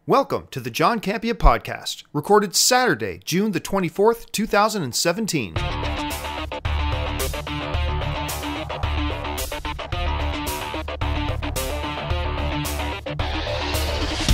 Welcome to the John Campea Podcast, recorded Saturday, June the 24th, 2017.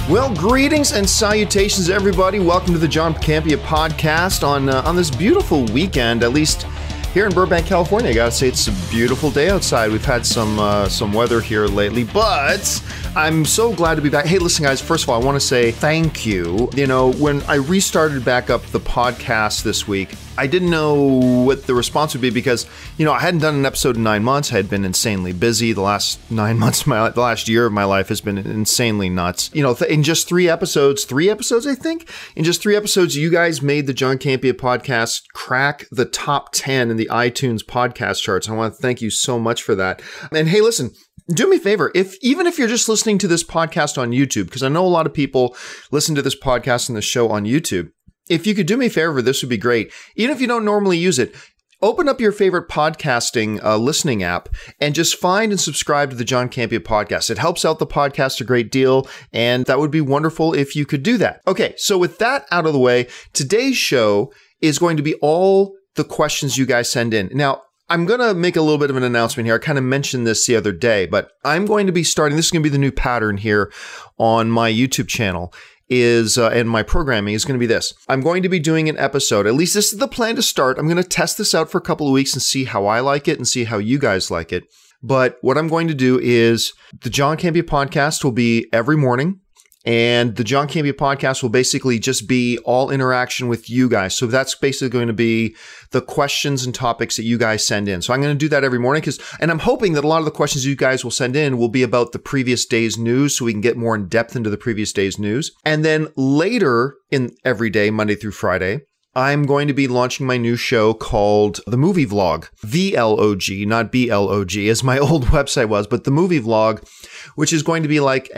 Well, greetings and salutations, everybody. Welcome to the John Campea Podcast on this beautiful weekend, at least here in Burbank, California. I gotta say, it's a beautiful day outside. We've had some weather here lately, but I'm so glad to be back. Hey, listen, guys, first of all, I want to say thank you. You know, when I restarted back up the podcast this week, I didn't know what the response would be because, you know, I hadn't done an episode in 9 months. I had been insanely busy. The last 9 months, the last year of my life has been insanely nuts. You know, in just three episodes, I think, in just 3 episodes, you guys made the John Campea Podcast crack the top 10 in the iTunes podcast charts. I want to thank you so much for that. And hey, listen, do me a favor, even if you're just listening to this podcast on YouTube, because I know a lot of people listen to this podcast and the show on YouTube. If you could do me a favor, this would be great. Even if you don't normally use it, open up your favorite podcasting listening app and just find and subscribe to the John Campea Podcast. It helps out the podcast a great deal, and that would be wonderful if you could do that. Okay, so with that out of the way, today's show is going to be all the questions you guys send in. Now, I'm going to make a little bit of an announcement here. I kind of mentioned this the other day, but I'm going to be starting, this is going to be the new pattern here on my YouTube channel, and my programming is going to be this. I'm going to be doing an episode, at least this is the plan to start. I'm going to test this out for a couple of weeks and see how I like it and see how you guys like it. But what I'm going to do is the John Campea Podcast will be every morning. And the John Campea Podcast will basically just be all interaction with you guys. So that's basically going to be the questions and topics that you guys send in. So I'm going to do that every morning and I'm hoping that a lot of the questions you guys will send in will be about the previous day's news so we can get more in depth into the previous day's news. And then later in every day, Monday through Friday, I'm going to be launching my new show called The Movie Vlog. VLOG, not BLOG, as my old website was, but The Movie Vlog, which is going to be like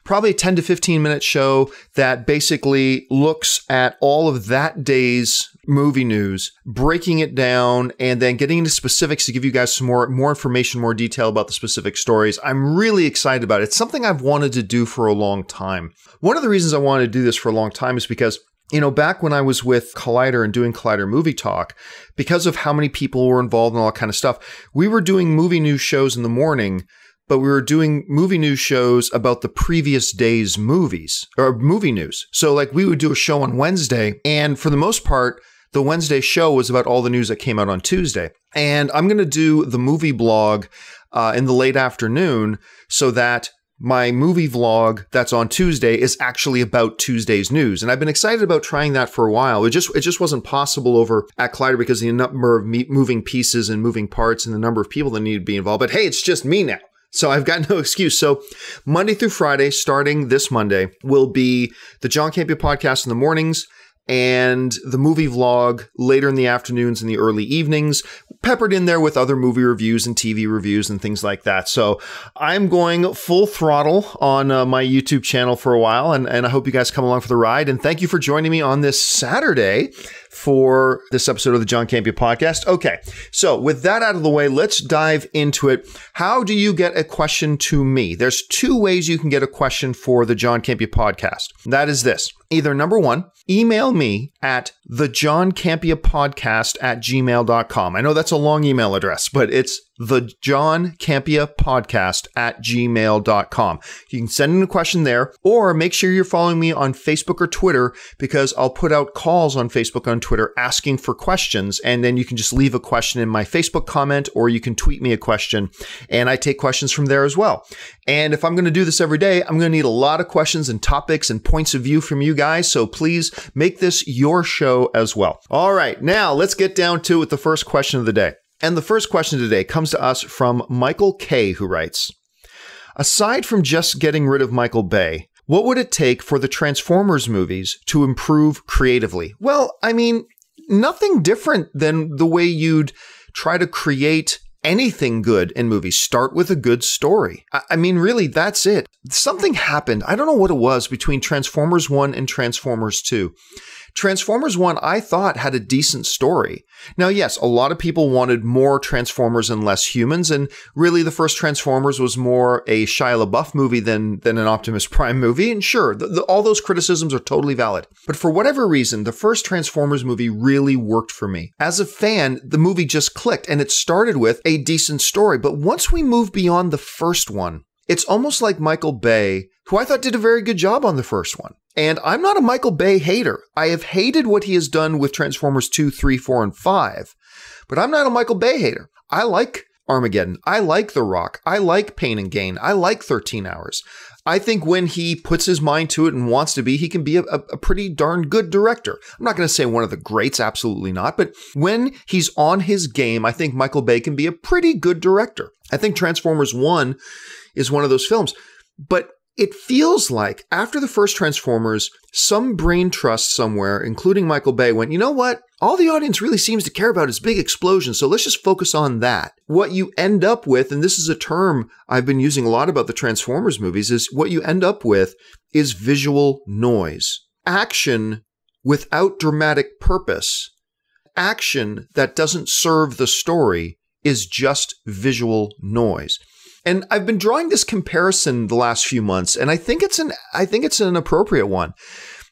probably a 10 to 15 minute show that basically looks at all of that day's movie news, breaking it down, and then getting into specifics to give you guys some more information, more detail about the specific stories. I'm really excited about it. It's something I've wanted to do for a long time. One of the reasons I wanted to do this for a long time is because, you know, back when I was with Collider and doing Collider Movie Talk, because of how many people were involved and all that kind of stuff, we were doing movie news shows in the morning, but we were doing movie news shows about the previous day's movies or movie news. So like we would do a show on Wednesday, and for the most part, the Wednesday show was about all the news that came out on Tuesday. And I'm going to do the movie blog in the late afternoon so that my movie vlog that's on Tuesday is actually about Tuesday's news. And I've been excited about trying that for a while. It just wasn't possible over at Collider because of the number of moving pieces and moving parts and the number of people that need to be involved. But hey, it's just me now. So I've got no excuse. So Monday through Friday, starting this Monday, will be the John Campea Podcast in the mornings and the movie vlog later in the afternoons and the early evenings, peppered in there with other movie reviews and TV reviews and things like that. So I'm going full throttle on my YouTube channel for a while, and I hope you guys come along for the ride. And thank you for joining me on this Saturday for this episode of the John Campea Podcast. Okay, so with that out of the way, let's dive into it. How do you get a question to me? There's 2 ways you can get a question for the John Campea Podcast. That is this. Either number 1, email me at thejohncampeapodcast@gmail.com. I know that's a long email address, but it's thejohncampeapodcast@gmail.com. You can send in a question there, or make sure you're following me on Facebook or Twitter, because I'll put out calls on Facebook and Twitter asking for questions, and then you can just leave a question in my Facebook comment, or you can tweet me a question, and I take questions from there as well. And if I'm going to do this every day, I'm going to need a lot of questions and topics and points of view from you guys, so please make this your show as well. All right, now let's get down to it with the first question of the day. And the first question today comes to us from Michael Kaye, who writes, aside from just getting rid of Michael Bay, what would it take for the Transformers movies to improve creatively? Well, I mean, nothing different than the way you'd try to create anything good in movies. Start with a good story. I mean, really, that's it. Something happened. I don't know what it was between Transformers 1 and Transformers 2. Transformers 1, I thought, had a decent story. Now, yes, a lot of people wanted more Transformers and less humans, and really the first Transformers was more a Shia LaBeouf movie than an Optimus Prime movie, and sure, all those criticisms are totally valid. But for whatever reason, the first Transformers movie really worked for me. As a fan, the movie just clicked, and it started with a decent story. But once we move beyond the first one, it's almost like Michael Bay, who I thought did a very good job on the first one. And I'm not a Michael Bay hater. I have hated what he has done with Transformers 2, 3, 4, and 5. But I'm not a Michael Bay hater. I like Armageddon. I like The Rock. I like Pain and Gain. I like 13 Hours. I think when he puts his mind to it and wants to be, he can be a pretty darn good director. I'm not going to say one of the greats, absolutely not. But when he's on his game, I think Michael Bay can be a pretty good director. I think Transformers 1 is one of those films. But it feels like after the first Transformers, some brain trust somewhere, including Michael Bay, went, you know what? All the audience really seems to care about is big explosions, so let's just focus on that. What you end up with, and this is a term I've been using a lot about the Transformers movies, is what you end up with is visual noise. Action without dramatic purpose. Action that doesn't serve the story is just visual noise. And I've been drawing this comparison the last few months, and I think it's an appropriate one.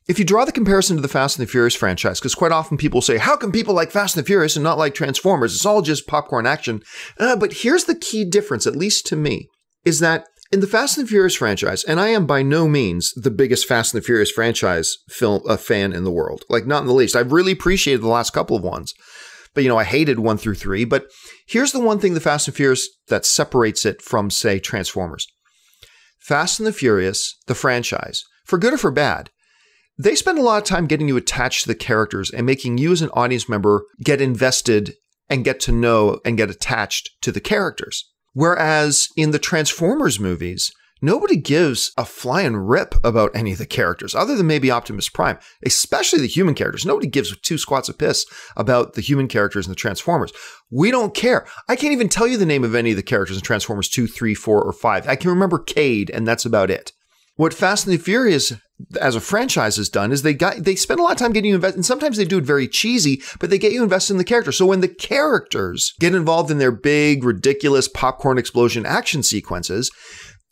If you draw the comparison to the Fast and the Furious franchise, because quite often people say, how can people like Fast and the Furious and not like Transformers? It's all just popcorn action. But here's the key difference, at least to me, is that in the Fast and the Furious franchise, and I am by no means the biggest Fast and the Furious franchise fan in the world, like not in the least. I've really appreciated the last couple of ones. But, I hated 1 through 3. But here's the one thing the Fast and Furious that separates it from, say, Transformers. Fast and the Furious, the franchise, for good or for bad, they spend a lot of time getting you attached to the characters and making you as an audience member get invested and get to know and get attached to the characters. Whereas in the Transformers movies, nobody gives a flying rip about any of the characters, other than maybe Optimus Prime, especially the human characters. Nobody gives 2 squats of piss about the human characters in the Transformers. We don't care. I can't even tell you the name of any of the characters in Transformers 2, 3, 4, or 5. I can remember Kaye, and that's about it. What Fast and the Furious as a franchise has done is they spend a lot of time getting you invested, and sometimes they do it very cheesy, but they get you invested in the character. So when the characters get involved in their big, ridiculous popcorn explosion action sequences,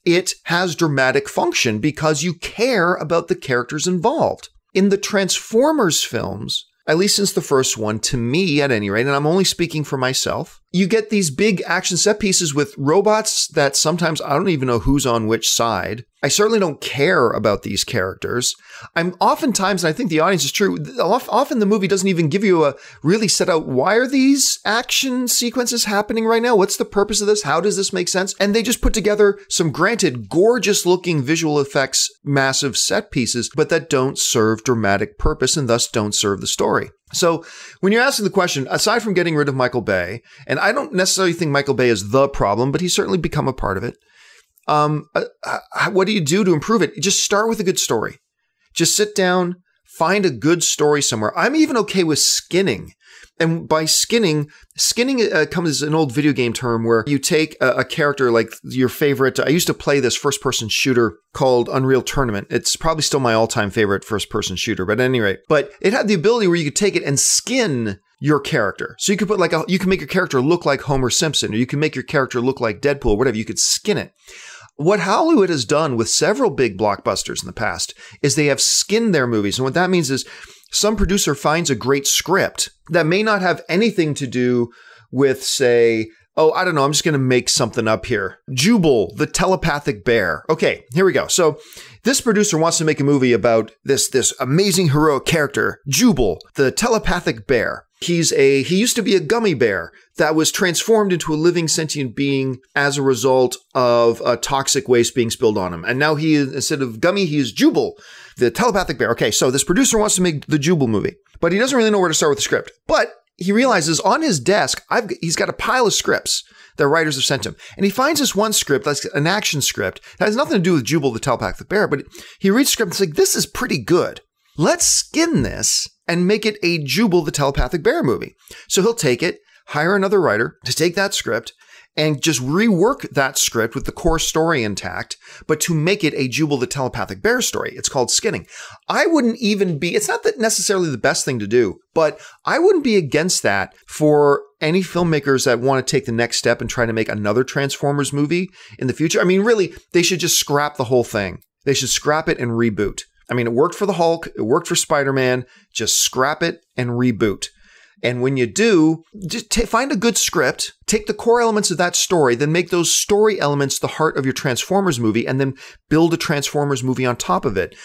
it has dramatic function because you care about the characters involved. In the Transformers films, at least since the first one, to me at any rate, and I'm only speaking for myself, you get these big action set pieces with robots that sometimes I don't even know who's on which side. I certainly don't care about these characters. I'm oftentimes, and I think the audience is true, often the movie doesn't even give you a really set out, why are these action sequences happening right now? What's the purpose of this? How does this make sense? And they just put together some, granted, gorgeous looking visual effects, massive set pieces, but that don't serve dramatic purpose and thus don't serve the story. So when you're asking the question, aside from getting rid of Michael Bay, and I don't necessarily think Michael Bay is the problem, but he's certainly become a part of it. What do you do to improve it? Just start with a good story. Just sit down, find a good story somewhere. I'm even okay with skinning. And by skinning comes as an old video game term where you take a character like your favorite. I used to play this first-person shooter called Unreal Tournament. It's probably still my all-time favorite first-person shooter, but at any rate. But it had the ability where you could take it and skin your character. So you could put you can make your character look like Homer Simpson, or you can make your character look like Deadpool, or whatever. You could skin it. What Hollywood has done with several big blockbusters in the past is they have skinned their movies. And what that means is some producer finds a great script that may not have anything to do with, say, I don't know, I'm just going to make something up here. Jubal, the telepathic bear. Okay, here we go. So this producer wants to make a movie about this amazing heroic character, Jubal, the telepathic bear. He used to be a gummy bear that was transformed into a living sentient being as a result of toxic waste being spilled on him. And now instead of gummy, he is Jubal, the telepathic bear. Okay, so this producer wants to make the Jubal movie, but he doesn't really know where to start with the script. But he realizes on his desk, he's got a pile of scripts that writers have sent him. And he finds this one script, that's an action script, that has nothing to do with Jubal, the telepathic bear, but he reads the script and is like, this is pretty good. Let's skin this and make it a Jubal, the telepathic bear movie. So he'll take it, hire another writer to take that script and just rework that script with the core story intact, but to make it a Jubal the Telepathic Bear story. It's called Skinning. I wouldn't even be, it's not that necessarily the best thing to do, but I wouldn't be against that for any filmmakers that want to take the next step and try to make another Transformers movie in the future. I mean, really, they should just scrap the whole thing. They should scrap it and reboot. I mean, it worked for the Hulk. It worked for Spider-Man. Just scrap it and reboot. And when you do, just find a good script, take the core elements of that story, then make those story elements the heart of your Transformers movie, and then build a Transformers movie on top of it.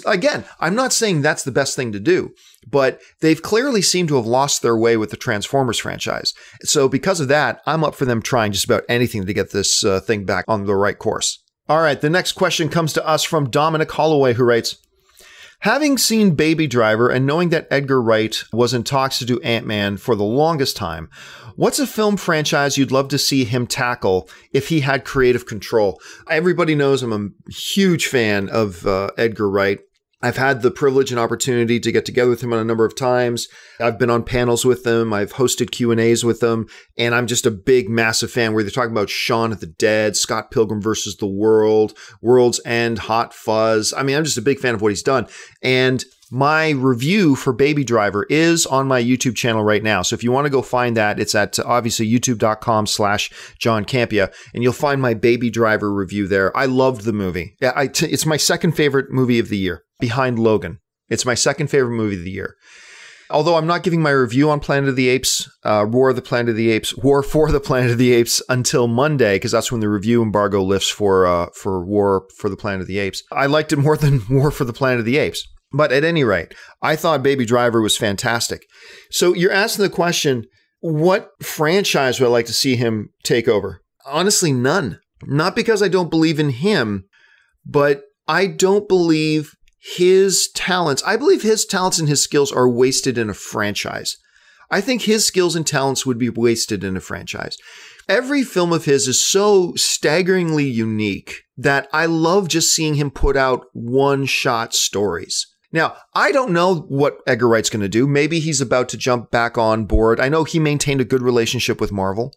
Again, I'm not saying that's the best thing to do, but they've clearly seemed to have lost their way with the Transformers franchise. So because of that, I'm up for them trying just about anything to get this thing back on the right course. All right, the next question comes to us from Dominic Holloway, who writes, having seen Baby Driver and knowing that Edgar Wright was in talks to do Ant-Man for the longest time, what's a film franchise you'd love to see him tackle if he had creative control? Everybody knows I'm a huge fan of Edgar Wright. I've had the privilege and opportunity to get together with him on a number of times. I've been on panels with him. I've hosted Q&As with him. And I'm just a big, massive fan where they're talking about Shaun of the Dead, Scott Pilgrim versus the World, World's End, Hot Fuzz. I mean, I'm just a big fan of what he's done. And my review for Baby Driver is on my YouTube channel right now. So if you want to go find that, it's at obviously youtube.com/John Campea, and you'll find my Baby Driver review there. I loved the movie. It's my second favorite movie of the year, behind Logan. It's my second favorite movie of the year. Although I'm not giving my review on Planet of the Apes, War for the Planet of the Apes until Monday, because that's when the review embargo lifts for War for the Planet of the Apes. I liked it more than War for the Planet of the Apes. But at any rate, I thought Baby Driver was fantastic. So you're asking the question, what franchise would I like to see him take over? Honestly, none. Not because I don't believe in him, but I don't believe his talents. I believe his talents and his skills are wasted in a franchise. I think his skills and talents would be wasted in a franchise. Every film of his is so staggeringly unique that I love just seeing him put out one-shot stories. Now, I don't know what Edgar Wright's going to do. Maybe he's about to jump back on board. I know he maintained a good relationship with Marvel.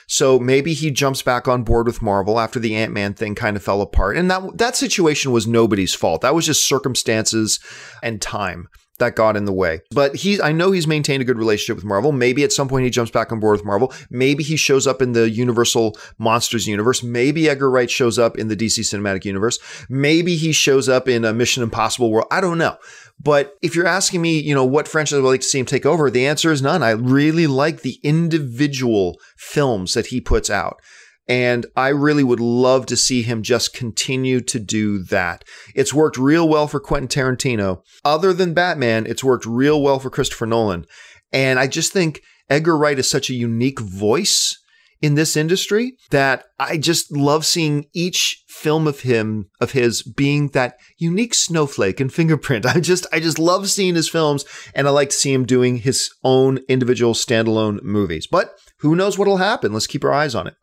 So maybe he jumps back on board with Marvel after the Ant-Man thing kind of fell apart. And that situation was nobody's fault. That was just circumstances and time that got in the way. But I know he's maintained a good relationship with Marvel. Maybe at some point he jumps back on board with Marvel. Maybe he shows up in the Universal Monsters universe. Maybe Edgar Wright shows up in the DC Cinematic Universe. Maybe he shows up in a Mission Impossible world. I don't know. But if you're asking me, what franchise I'd like to see him take over, the answer is none. I really like the individual films that he puts out. And I really would love to see him just continue to do that. It's worked real well for Quentin Tarantino. Other than Batman, it's worked real well for Christopher Nolan. And I just think Edgar Wright is such a unique voice in this industry that I just love seeing each film of his being that unique snowflake and fingerprint. I just love seeing his films, and I like to see him doing his own individual standalone movies. But who knows what'll happen? Let's keep our eyes on it.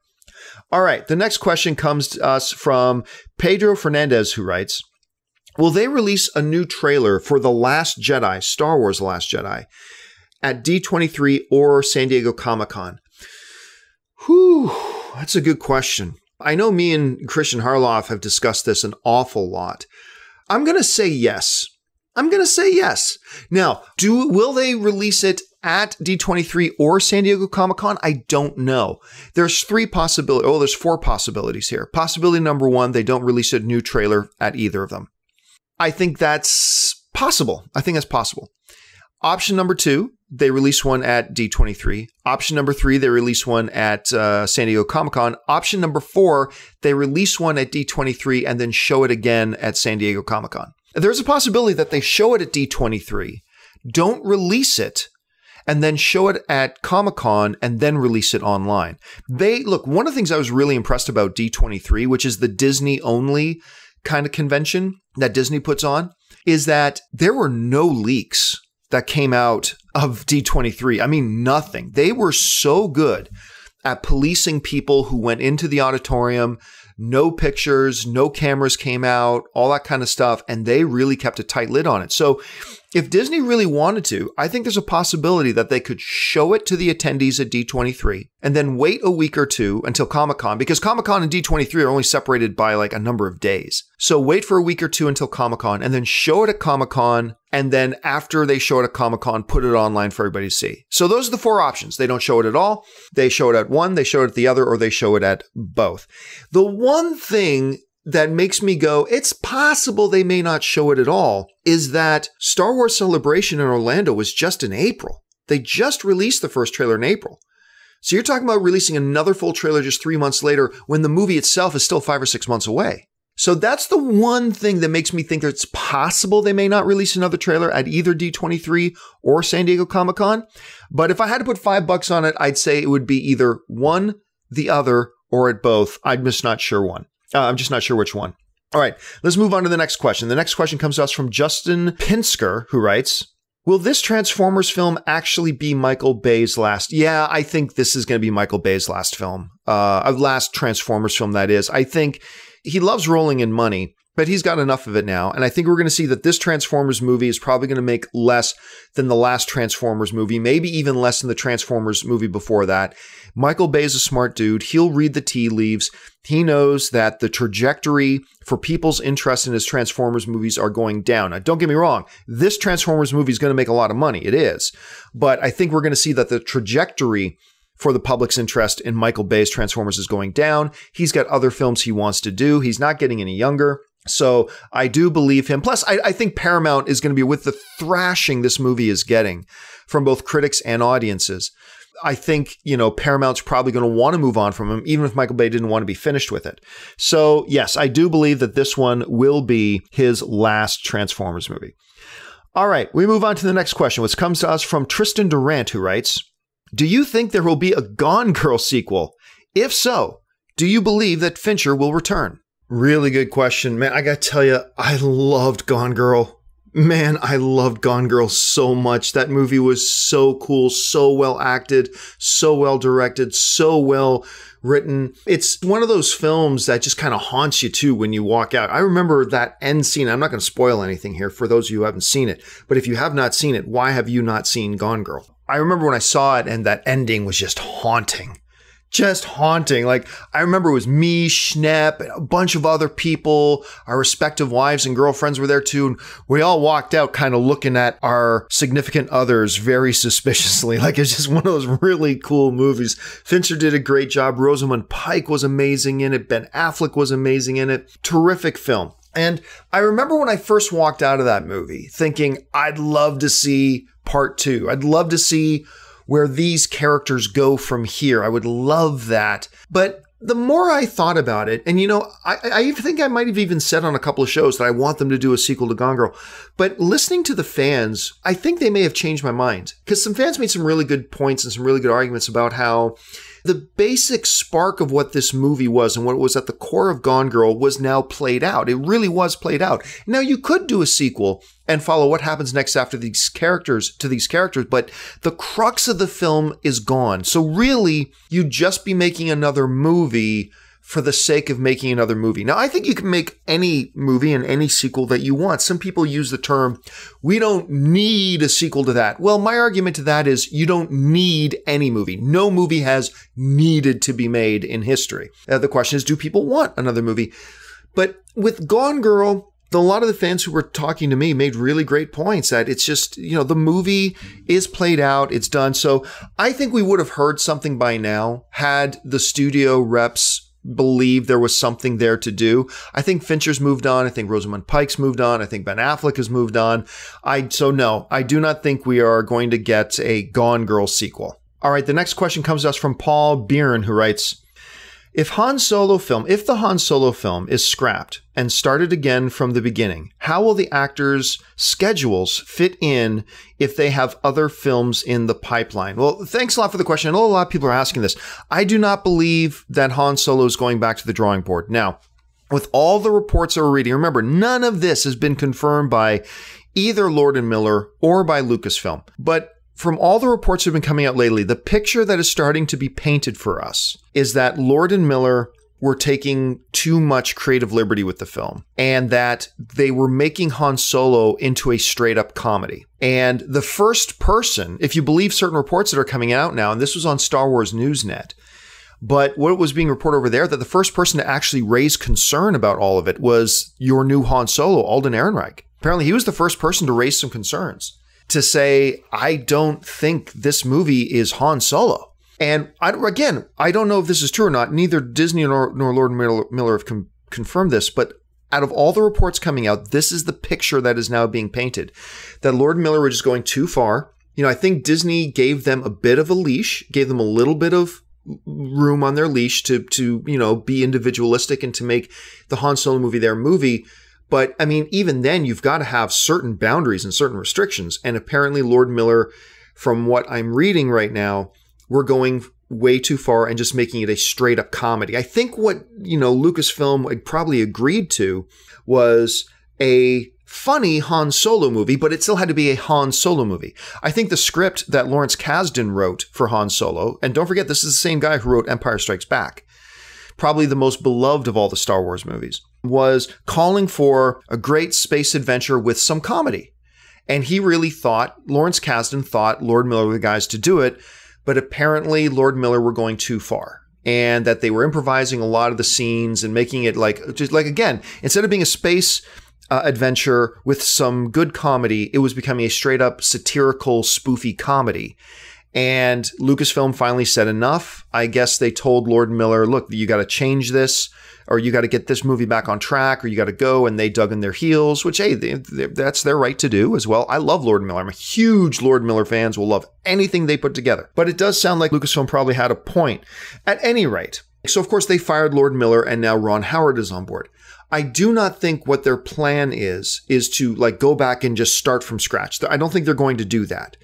All right, the next question comes to us from Pedro Fernandes, who writes, will they release a new trailer for The Last Jedi, Star Wars The Last Jedi, at D23 or San Diego Comic-Con? Whew, that's a good question. I know me and Christian Harloff have discussed this an awful lot. I'm going to say yes. Now, will they release it at D23 or San Diego Comic-Con? I don't know. There's four possibilities here. Possibility number one, they don't release a new trailer at either of them. I think that's possible. Option number two, they release one at D23. Option number three, they release one at San Diego Comic-Con. Option number four, they release one at D23 and then show it again at San Diego Comic-Con. There's a possibility that they show it at D23, don't release it, and then show it at Comic-Con and then release it online. One of the things I was really impressed about D23, which is the Disney-only kind of convention that Disney puts on, is that there were no leaks that came out of D23. I mean, nothing. They were so good at policing people who went into the auditorium, no pictures, no cameras came out, all that kind of stuff. And they really kept a tight lid on it. So if Disney really wanted to, I think there's a possibility that they could show it to the attendees at D23 and then wait a week or two until Comic-Con, because Comic-Con and D23 are only separated by like a number of days. So wait for a week or two until Comic-Con and then show it at Comic-Con. And then after they show it at Comic-Con, put it online for everybody to see. So those are the four options. They don't show it at all. They show it at one, they show it at the other, or they show it at both. The one thing that makes me go, it's possible they may not show it at all, is that Star Wars Celebration in Orlando was just in April. They just released the first trailer in April. So you're talking about releasing another full trailer just 3 months later when the movie itself is still 5 or 6 months away. So that's the one thing that makes me think that it's possible they may not release another trailer at either D23 or San Diego Comic-Con. But if I had to put $5 on it, I'd say it would be either one, the other, or at both. I'm just not sure one. I'm just not sure which one. All right, let's move on to the next question. The next question comes to us from Justin Pinsker, who writes, will this Transformers film actually be Michael Bay's last? Yeah, I think this is going to be Michael Bay's last film. Last Transformers film, that is. I think he loves rolling in money, but he's got enough of it now. And I think we're going to see that this Transformers movie is probably going to make less than the last Transformers movie, maybe even less than the Transformers movie before that. Michael Bay is a smart dude. He'll read the tea leaves. He knows that the trajectory for people's interest in his Transformers movies are going down. Now, don't get me wrong. This Transformers movie is going to make a lot of money. It is. But I think we're going to see that the trajectory for the public's interest in Michael Bay's Transformers is going down. He's got other films he wants to do. He's not getting any younger. So I do believe him. Plus, I think Paramount is going to be, with the thrashing this movie is getting from both critics and audiences, I think, Paramount's probably going to want to move on from him, even if Michael Bay didn't want to be finished with it. So yes, I do believe that this one will be his last Transformers movie. All right, we move on to the next question, which comes to us from Tristan Durant, who writes, do you think there will be a Gone Girl sequel? If so, do you believe that Fincher will return? Really good question, man. I got to tell you, I loved Gone Girl. Man, I loved Gone Girl so much. That movie was so cool, so well acted, so well directed, so well written. It's one of those films that just kind of haunts you too when you walk out. I remember that end scene. I'm not going to spoil anything here for those of you who haven't seen it, but if you have not seen it, why have you not seen Gone Girl? I remember when I saw it and that ending was just haunting. Just haunting. Like, I remember it was me, Schnepp, and a bunch of other people. Our respective wives and girlfriends were there too. And we all walked out kind of looking at our significant others very suspiciously. Like, it's just one of those really cool movies. Fincher did a great job. Rosamund Pike was amazing in it. Ben Affleck was amazing in it. Terrific film. And I remember when I first walked out of that movie thinking, I'd love to see part 2. I'd love to see where these characters go from here. I would love that. But the more I thought about it, and I think I might have even said on a couple of shows that I want them to do a sequel to Gone Girl. But listening to the fans, I think they may have changed my mind. Because some fans made some really good points and some really good arguments about how the basic spark of what this movie was and what was at the core of Gone Girl was now played out. It really was played out. Now, you could do a sequel and follow what happens next after these characters, but the crux of the film is gone. So really, you'd just be making another movie for the sake of making another movie. Now, I think you can make any movie and any sequel that you want. Some people use the term, we don't need a sequel to that. Well, my argument to that is you don't need any movie. No movie has needed to be made in history. The question is, do people want another movie? But with Gone Girl, a lot of the fans who were talking to me made really great points that it's just, the movie is played out, it's done. So I think we would have heard something by now had the studio reps believe there was something there to do. I think Fincher's moved on. I think Rosamund Pike's moved on. I think Ben Affleck has moved on. So no, I do not think we are going to get a Gone Girl sequel. All right, the next question comes to us from Paul Byrne, who writes, if the Han Solo film is scrapped and started again from the beginning, how will the actors' schedules fit in if they have other films in the pipeline? Well, thanks a lot for the question. I know a lot of people are asking this. I do not believe that Han Solo is going back to the drawing board. Now, with all the reports that we're reading, remember, none of this has been confirmed by either Lord and Miller or by Lucasfilm. But from all the reports that have been coming out lately, the picture that is starting to be painted for us is that Lord and Miller were taking too much creative liberty with the film and that they were making Han Solo into a straight up comedy. And the first person, if you believe certain reports that are coming out now, and this was on Star Wars Newsnet, but what was being reported over there, that the first person to actually raise concern about all of it was your new Han Solo, Alden Ehrenreich. Apparently he was the first person to raise some concerns, to say, I don't think this movie is Han Solo. And I don't know if this is true or not. Neither Disney nor Lord Miller have confirmed this, but out of all the reports coming out, this is the picture that is now being painted, that Lord and Miller were just going too far. You know, I think Disney gave them a bit of a leash, gave them a little bit of room on their leash to you know, be individualistic and to make the Han Solo movie their movie. But I mean, even then, you've got to have certain boundaries and certain restrictions. And apparently Lord Miller, from what I'm reading right now, we're going way too far and just making it a straight up comedy. I think what, you know, Lucasfilm probably agreed to was a funny Han Solo movie, but it still had to be a Han Solo movie. I think the script that Lawrence Kasdan wrote for Han Solo, and don't forget, this is the same guy who wrote Empire Strikes Back, probably the most beloved of all the Star Wars movies, was calling for a great space adventure with some comedy. And he really thought, Lawrence Kasdan thought Lord Miller were the guys to do it, but apparently Lord Miller were going too far and that they were improvising a lot of the scenes and making it again, instead of being a space adventure with some good comedy, it was becoming a straight up satirical, spoofy comedy. And Lucasfilm finally said enough. I guess they told Lord Miller, look, you got to change this, or you got to get this movie back on track, or you got to go. And they dug in their heels, which, hey, that's their right to do as well. I love Lord Miller. I'm a huge Lord Miller fan, will love anything they put together. But it does sound like Lucasfilm probably had a point. At any rate, so of course they fired Lord Miller, and now Ron Howard is on board. I do not think what their plan is to go back and just start from scratch. I don't think they're going to do that.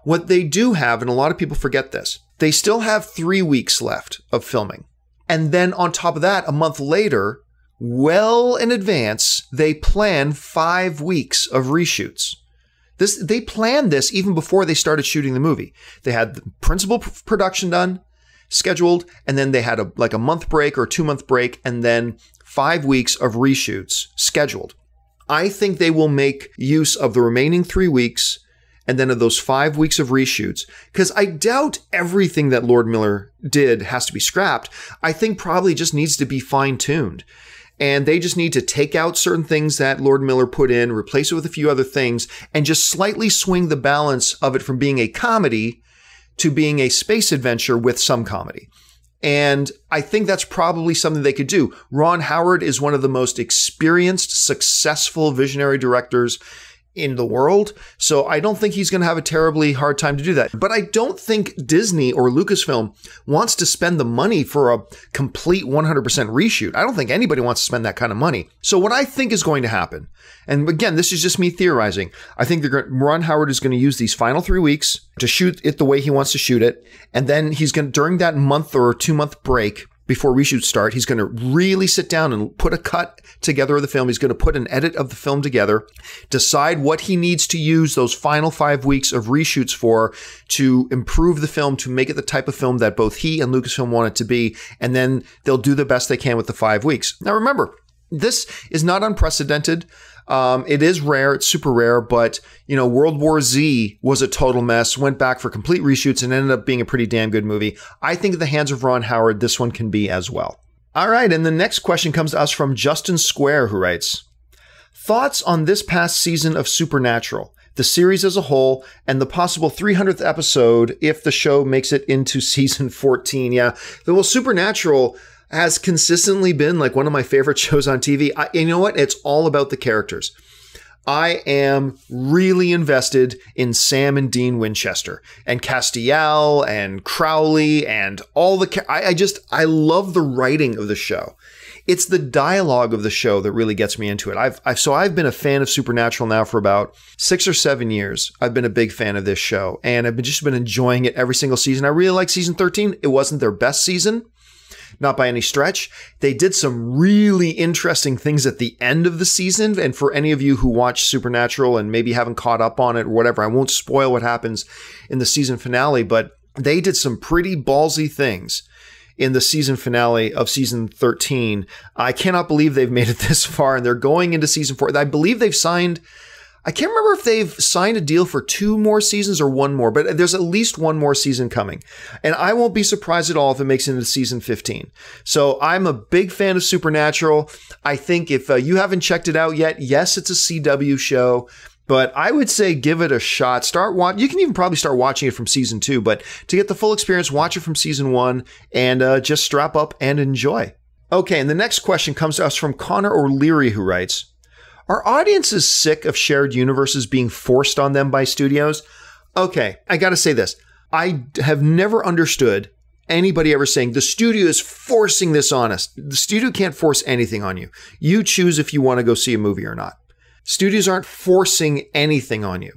What they do have, and a lot of people forget this, they still have 3 weeks left of filming. And then on top of that, a month later, well in advance, they plan 5 weeks of reshoots. They planned this even before they started shooting the movie. They had the principal production done, scheduled, and then they had a month break or a 2-month break, and then 5 weeks of reshoots scheduled. I think they will make use of the remaining 3 weeks and then of those 5 weeks of reshoots, because I doubt everything that Lord Miller did has to be scrapped. I think probably just needs to be fine-tuned. And they just need to take out certain things that Lord Miller put in, replace it with a few other things, and just slightly swing the balance of it from being a comedy to being a space adventure with some comedy. And I think that's probably something they could do. Ron Howard is one of the most experienced, successful visionary directors in the world. So I don't think he's going to have a terribly hard time to do that. But I don't think Disney or Lucasfilm wants to spend the money for a complete 100% reshoot. I don't think anybody wants to spend that kind of money. So what I think is going to happen, and again, this is just me theorizing, I think Ron Howard is going to use these final 3 weeks to shoot it the way he wants to shoot it. And then he's going to, during that month or 2-month break, before reshoots start, he's going to really sit down and put a cut together of the film. He's going to put an edit of the film together, decide what he needs to use those final 5 weeks of reshoots for to improve the film, to make it the type of film that both he and Lucasfilm want it to be. And then they'll do the best they can with the 5 weeks. Now, remember, this is not unprecedented. It is rare. It's super rare. But, World War Z was a total mess, went back for complete reshoots, and ended up being a pretty damn good movie. I think at the hands of Ron Howard, this one can be as well. All right. And the next question comes to us from Justin Square, who writes, thoughts on this past season of Supernatural, the series as a whole, and the possible 300th episode if the show makes it into season 14. Yeah. Well, Supernatural has consistently been one of my favorite shows on TV. You know what? It's all about the characters. I am really invested in Sam and Dean Winchester and Castiel and Crowley and all the. I love the writing of the show. It's the dialogue of the show that really gets me into it. I've been a fan of Supernatural now for about 6 or 7 years. I've been a big fan of this show, and I've just been enjoying it every single season. I really like season 13. It wasn't their best season. Not by any stretch. They did some really interesting things at the end of the season. And for any of you who watch Supernatural and maybe haven't caught up on it or whatever, I won't spoil what happens in the season finale, but they did some pretty ballsy things in the season finale of season 13. I cannot believe they've made it this far, and they're going into season 4. I believe they've signed, I can't remember if they've signed a deal for 2 more seasons or 1 more, but there's at least 1 more season coming. And I won't be surprised at all if it makes it into season 15. So I'm a big fan of Supernatural. I think if you haven't checked it out yet, yes, it's a CW show, but I would say give it a shot. You can even probably start watching it from season 2, but to get the full experience, watch it from season 1 and just strap up and enjoy. Okay, and the next question comes to us from Connor O'Leary, who writes, are audiences sick of shared universes being forced on them by studios? Okay, I gotta say this. I have never understood anybody ever saying the studio is forcing this on us. The studio can't force anything on you. You choose if you want to go see a movie or not. Studios aren't forcing anything on you.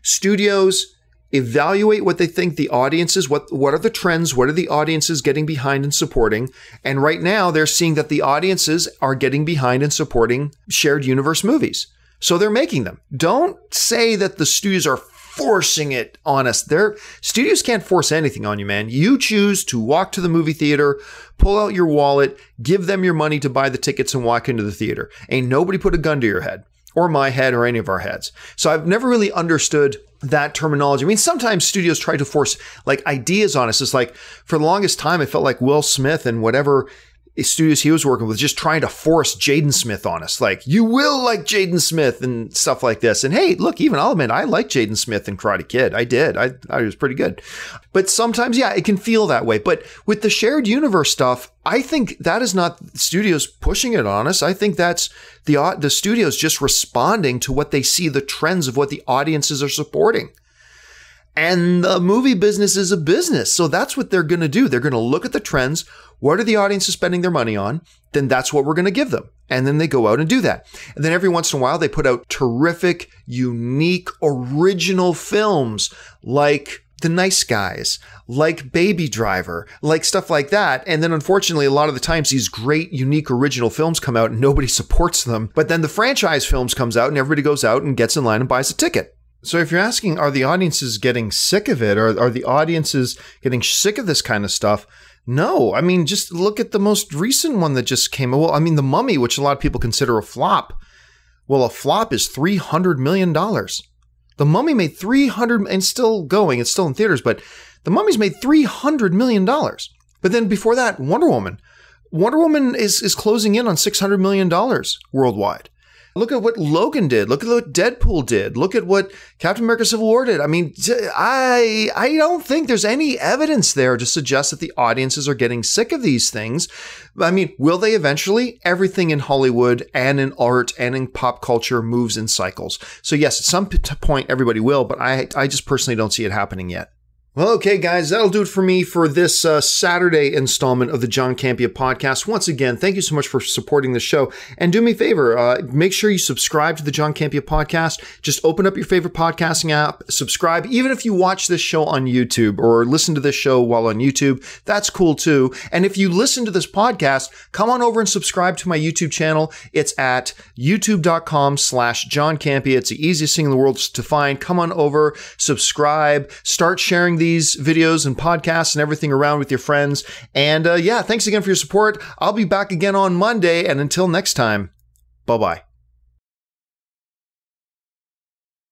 Studios evaluate what they think the audience is, what are the trends, what are the audiences getting behind and supporting, and right now they're seeing that the audiences are getting behind and supporting shared universe movies. So they're making them. Don't say that the studios are forcing it on us. Studios can't force anything on you, man. You choose to walk to the movie theater, pull out your wallet, give them your money to buy the tickets and walk into the theater. Ain't nobody put a gun to your head or my head or any of our heads. So I've never really understood that terminology. I mean, sometimes studios try to force like ideas on us. It's like for the longest time, it felt like Will Smith and whatever studios he was working with just trying to force Jaden Smith on us. Like, you will like Jaden Smith and stuff like this. And hey, look, even I'll admit, I like Jaden Smith in Karate Kid. I did. I thought he was pretty good. But sometimes, yeah, it can feel that way. But with the shared universe stuff, I think that is not studios pushing it on us. I think that's the studios just responding to what they see, the trends of what the audiences are supporting. And the movie business is a business. So that's what they're going to do. They're going to look at the trends. What are the audiences spending their money on? Then that's what we're going to give them. And then they go out and do that. And then every once in a while, they put out terrific, unique, original films like The Nice Guys, like Baby Driver, like stuff like that. And then unfortunately, a lot of the times these great, unique, original films come out and nobody supports them. But then the franchise films comes out and everybody goes out and gets in line and buys a ticket. So if you're asking, are the audiences getting sick of it? Or are the audiences getting sick of this kind of stuff? No. I mean, just look at the most recent one that just came. Well, I mean, The Mummy, which a lot of people consider a flop. Well, a flop is $300 million. The Mummy made $300 and still going. It's still in theaters, but The Mummy's made $300 million. But then before that, Wonder Woman. Wonder Woman is closing in on $600 million worldwide. Look at what Logan did. Look at what Deadpool did. Look at what Captain America Civil War did. I mean, I don't think there's any evidence there to suggest that the audiences are getting sick of these things. I mean, will they eventually? Everything in Hollywood and in art and in pop culture moves in cycles. So yes, at some point everybody will, but I just personally don't see it happening yet. Well, okay, guys, that'll do it for me for this Saturday installment of the John Campea Podcast. Once again, thank you so much for supporting the show. And do me a favor, make sure you subscribe to the John Campea Podcast. Just open up your favorite podcasting app, subscribe. Even if you watch this show on YouTube or listen to this show while on YouTube, that's cool too. And if you listen to this podcast, come on over and subscribe to my YouTube channel. It's at youtube.com/John Campea. It's the easiest thing in the world to find. Come on over, subscribe, start sharing these videos and podcasts and everything around with your friends. And yeah, thanks again for your support. I'll be back again on Monday. And until next time, bye-bye.